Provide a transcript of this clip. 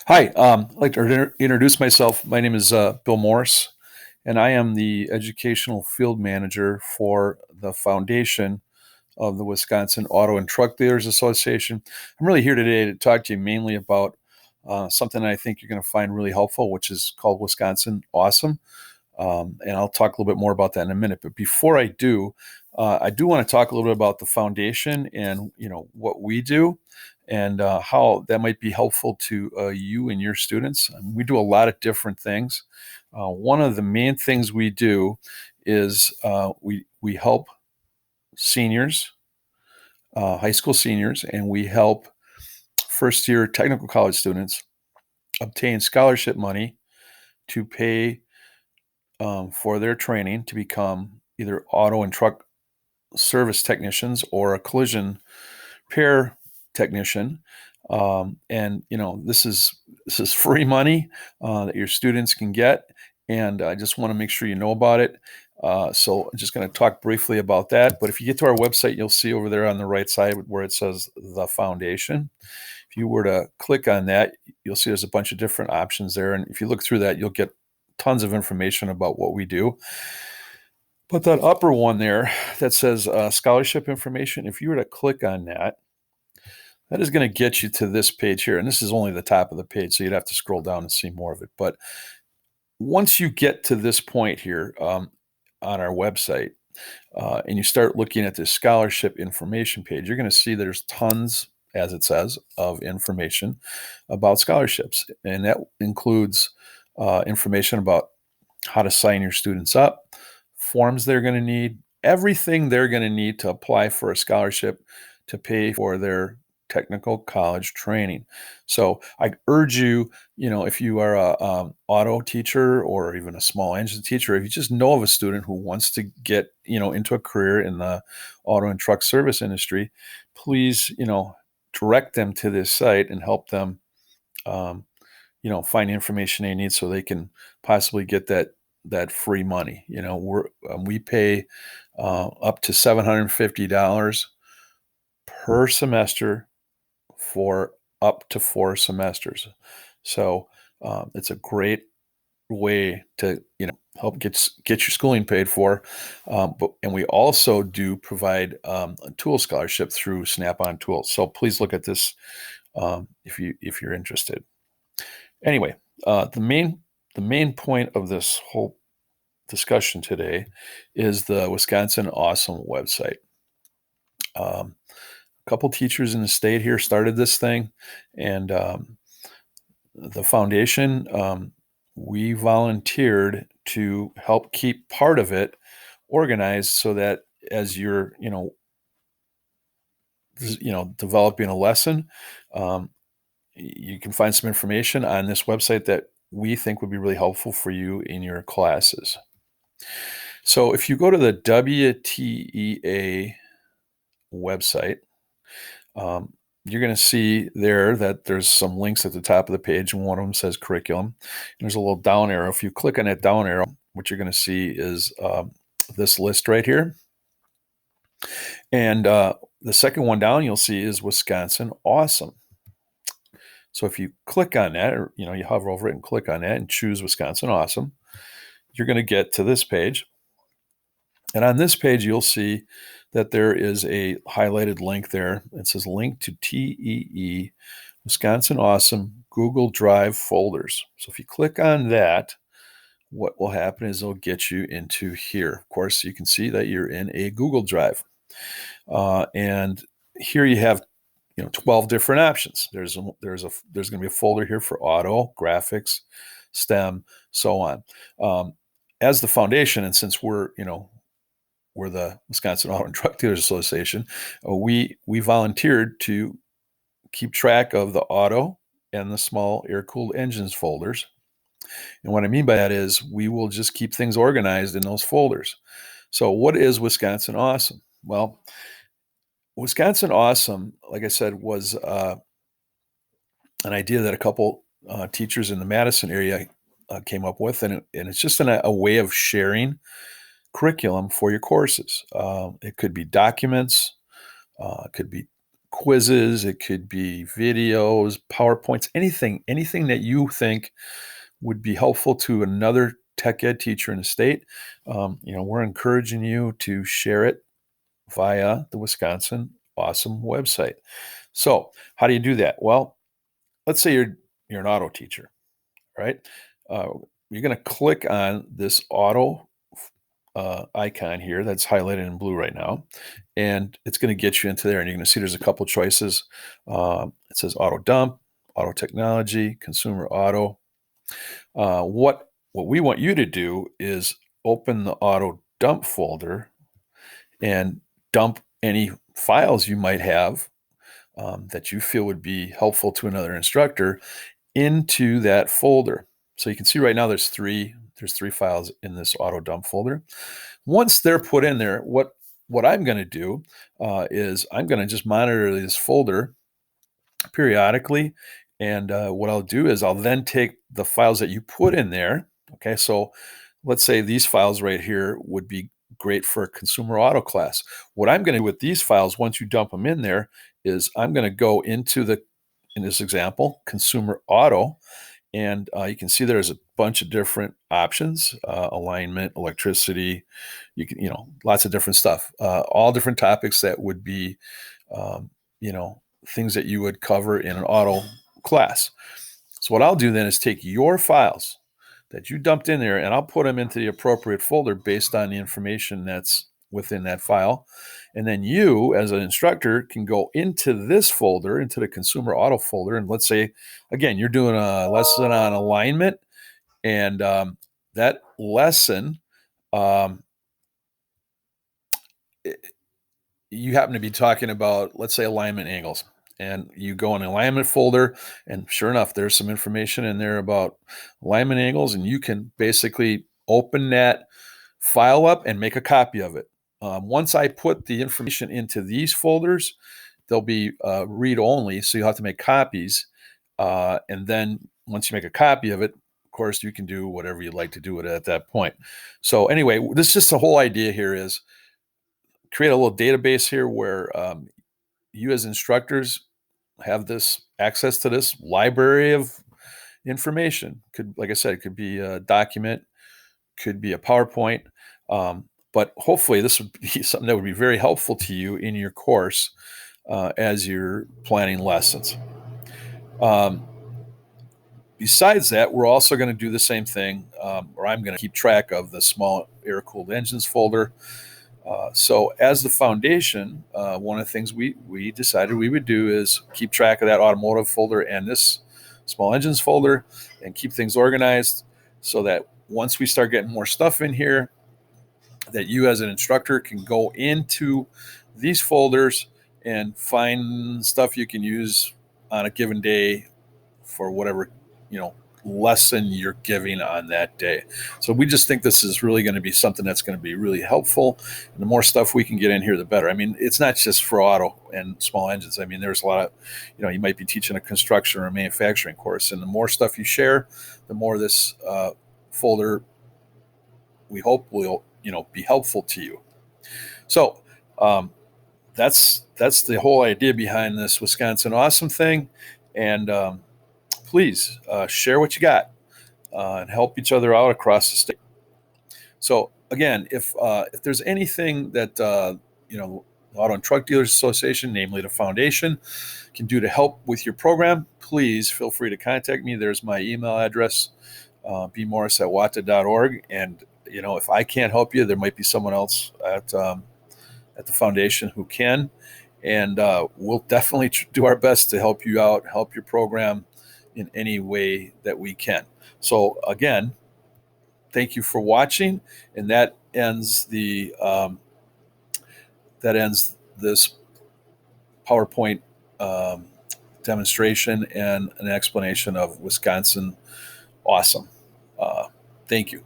Hi, I'd like to introduce myself. My name is Bill Morris, and I am the Educational Field Manager for the foundation of the Wisconsin Auto and Truck Dealers Association. I'm really here today to talk to you mainly about something I think you're going to find really helpful, which is called Wisconsin Awesome. And I'll talk a little bit more about that in a minute. But before I do want to talk a little bit about the foundation and what we do and how that might be helpful to you and your students. We do a lot of different things. One of the main things we do is we help seniors, high school seniors, and we help first year technical college students obtain scholarship money to pay for their training to become either auto and truck service technicians or a collision repair technician. And this is free money that your students can get, and I just want to make sure you know about it. So I'm just going to talk briefly about that. But if you get to our website, you'll see over there on the right side where it says the foundation. If you were to click on that, you'll see there's a bunch of different options there. And if you look through that, you'll get tons of information about what we do. But that upper one there that says scholarship information, if you were to click on that, that is going to get you to this page here. And this is only the top of the page, so you'd have to scroll down and see more of it. But once you get to this point here on our website, and you start looking at this scholarship information page, you're going to see there's tons, as it says, of information about scholarships. And that includes information about how to sign your students up, forms they're going to need, everything they're going to need to apply for a scholarship to pay for their technical college training. So I urge you, if you are a auto teacher or even a small engine teacher, if you just know of a student who wants to get, into a career in the auto and truck service industry, please, direct them to this site and help them, find the information they need so they can possibly get that free money. We pay up to $750 per semester for up to 4 semesters. So it's a great way to help get your schooling paid for. And we also do provide a tool scholarship through Snap-on Tools. So please look at this if you're interested. Anyway, the main point of this whole discussion today is the Wisconsin Awesome website. A couple teachers in the state here started this thing, and the foundation, we volunteered to help keep part of it organized so that as you're, developing a lesson, um, you can find some information on this website that we think would be really helpful for you in your classes. So if you go to the WTEA website, you're going to see there that there's some links at the top of the page, and one of them says curriculum. And there's a little down arrow. If you click on that down arrow, what you're going to see is this list right here. And the second one down you'll see is Wisconsin Awesome. So if you click on that, or you hover over it and click on that and choose Wisconsin Awesome, you're going to get to this page. And on this page, you'll see that there is a highlighted link there. It says link to TEE Wisconsin Awesome Google Drive folders. So if you click on that, what will happen is it'll get you into here. Of course, you can see that you're in a Google Drive. And here you have 12 different options. There's going to be a folder here for auto, graphics, STEM, so on. As the foundation, and since we're the Wisconsin Auto and Truck Dealers Association, we volunteered to keep track of the auto and the small air-cooled engines folders. And what I mean by that is we will just keep things organized in those folders. So what is Wisconsin Awesome? Well, Wisconsin Awesome, like I said, was an idea that a couple teachers in the Madison area came up with, and it's just a way of sharing curriculum for your courses. It could be documents, it could be quizzes, it could be videos, PowerPoints, anything that you think would be helpful to another tech ed teacher in the state. We're encouraging you to share it via the Wisconsin Awesome website. So, how do you do that? Well, let's say you're an auto teacher, right? Uh, you're going to click on this auto icon here that's highlighted in blue right now, and it's going to get you into there. And you're going to see there's a couple choices. It says auto dump, auto technology, consumer auto. What we want you to do is open the auto dump folder and dump any files you might have that you feel would be helpful to another instructor into that folder. So you can see right now there's three files in this auto dump folder. Once they're put in there, what I'm going to do is I'm going to just monitor this folder periodically. And what I'll do is I'll then take the files that you put in there. Okay, so let's say these files right here would be great for a consumer auto class. What I'm going to do with these files, once you dump them in there, is I'm going to go into in this example, consumer auto, and you can see there's a bunch of different options, alignment, electricity, lots of different stuff, all different topics that would be, things that you would cover in an auto class. So what I'll do then is take your files that you dumped in there and I'll put them into the appropriate folder based on the information that's within that file. And then you, as an instructor, can go into this folder, into the consumer auto folder. And let's say, again, you're doing a lesson on alignment. And that lesson, you happen to be talking about, let's say, alignment angles. And you go in the alignment folder, and sure enough, there's some information in there about alignment angles. And you can basically open that file up and make a copy of it. Once I put the information into these folders, they'll be read only, so you'll have to make copies. And then once you make a copy of it, of course, you can do whatever you'd like to do with it at that point. So anyway, this is just the whole idea here is create a little database here where you as instructors have this access to this library of information. Could, like I said, it could be a document, could be a PowerPoint. But hopefully this would be something that would be very helpful to you in your course as you're planning lessons. Besides that, we're also going to do the same thing, or I'm going to keep track of the small air-cooled engines folder. So as the foundation, one of the things we decided we would do is keep track of that automotive folder and this small engines folder and keep things organized so that once we start getting more stuff in here, that you as an instructor can go into these folders and find stuff you can use on a given day for whatever, lesson you're giving on that day. So we just think this is really going to be something that's going to be really helpful. And the more stuff we can get in here, the better. I mean, it's not just for auto and small engines. I mean, there's a lot of, you might be teaching a construction or a manufacturing course, and the more stuff you share, the more this folder we hope will, be helpful to you. So that's the whole idea behind this Wisconsin Awesome thing. And please share what you got and help each other out across the state. So again, if there's anything that Auto and Truck Dealers Association, namely the foundation, can do to help with your program, please feel free to contact me. There's my email address, bmorris@wata.org. And if I can't help you, there might be someone else at the foundation who can. And we'll definitely do our best to help you out, help your program in any way that we can. So again, thank you for watching, and that ends this PowerPoint demonstration and an explanation of Wisconsin Awesome. Thank you.